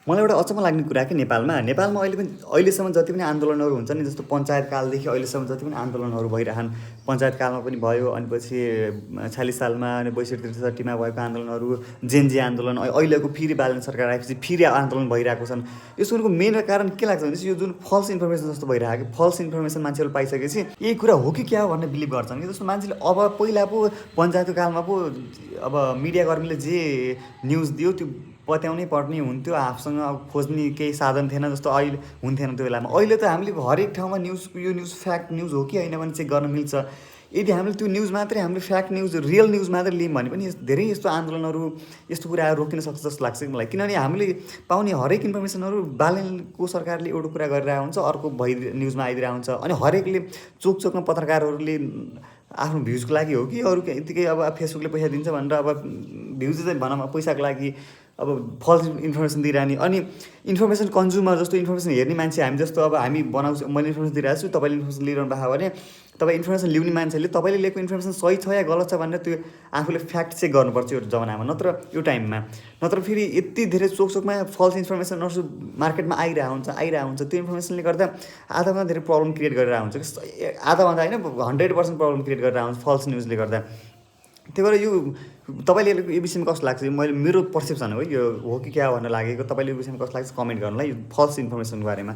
मलाई एउटा अचम्म लाग्ने कुरा कि नेपालमा अहिलेसम्म जति पनि आन्दोलनहरू हुन्छ नि, जस्तो पञ्चायत कालदेखि अहिलेसम्म जति पनि आन्दोलनहरू भइरहन्, पञ्चायत कालमा पनि भयो, अनि पछि 46 सालमा अनि 62-63मा भएको आन्दोलनहरू, जेनजी आन्दोलन, अहिलेको फेरि बालन सरकार आएपछि फेरि आन्दोलन भइरहेको छन्। यसको मेन कारण के लाग्छ भने यो जुन फल्स इन्फर्मेसन जस्तो भइरहेको, फल्स इन्फर्मेसन मान्छेहरू पाइसकेपछि यही कुरा हो कि क्या हो भनेर बिलिभ गर्छन् कि। जस्तो मान्छेले अब पहिला पो पञ्चायतको कालमा पो अब मिडियाकर्मीले जे न्युज दियो त्यो पत्याउनै पर्ने हुन्थ्यो, आफूसँग अब खोज्ने केही साधन थिएन, जस्तो अहिले हुन्थेन त्यो बेलामा। अहिले त हामीले हरेक ठाउँमा यो न्युज फ्याक्ट न्युज हो कि होइन भने चेक गर्न मिल्छ। यदि हामीले त्यो न्युज मात्रै, हामीले फ्याक्ट न्युज, रियल न्युज मात्रै लियौँ भने पनि धेरै यस्तो आन्दोलनहरू, यस्तो कुराहरू रोकिन सक्छ जस्तो लाग्छ मलाई। किनभने हामीले पाउने हरेक इन्फर्मेसनहरू बालनको सरकारले एउटा कुरा गरिरहेको हुन्छ, अर्को न्युजमा आइदिरहेको हुन्छ। अनि हरेकले चोकमा पत्रकारहरूले आफ्नो भ्युजको लागि हो कि अरू यतिकै अब फेसबुकले पैसा दिन्छ भनेर अब भ्युज चाहिँ भनौँ पैसाको लागि अब फल्स इन्फर्मेसन दिइरहने। अनि इन्फर्मेसन कन्ज्युमर जस्तो इन्फर्मेसन हेर्ने मान्छे हामी जस्तो, अब हामी बनाउँछु, मैले इन्फर्मेसन दिइरहेको छु, तपाईँले इन्फर्मेसन लिइरहनु भएको भने तपाईँ इन्फर्मेसन लिउने मान्छेले तपाईँले लिएको इन्फर्मेसन सही छ या गलत छ भनेर त्यो आफूले फ्याक्ट चेक गर्नुपर्छ यो जमानामा, यो टाइममा। नत्र फेरि यति धेरै चोकमा फल्स इन्फर्मेसनहरू मार्केटमा आइरहेको हुन्छ। त्यो इन्फर्मेसनले गर्दा आधाभन्दा धेरै प्रब्लम क्रिएट गरेर हुन्छ कि, आधाभन्दा होइन 100% प्रब्लम क्रिएट गरेर आउँछ फल्स न्युजले गर्दा। त्यही भएर यो तपाईँले यो विषयमा कस्तो लाग्छ, मेरो पर्सेप्सन हो यो हो कि क्या भनेर लागेको। तपाईँले यो विषयमा कस्तो लाग्छ कमेन्ट गर्नुलाई, यो फल्स इन्फर्मेसनको बारेमा।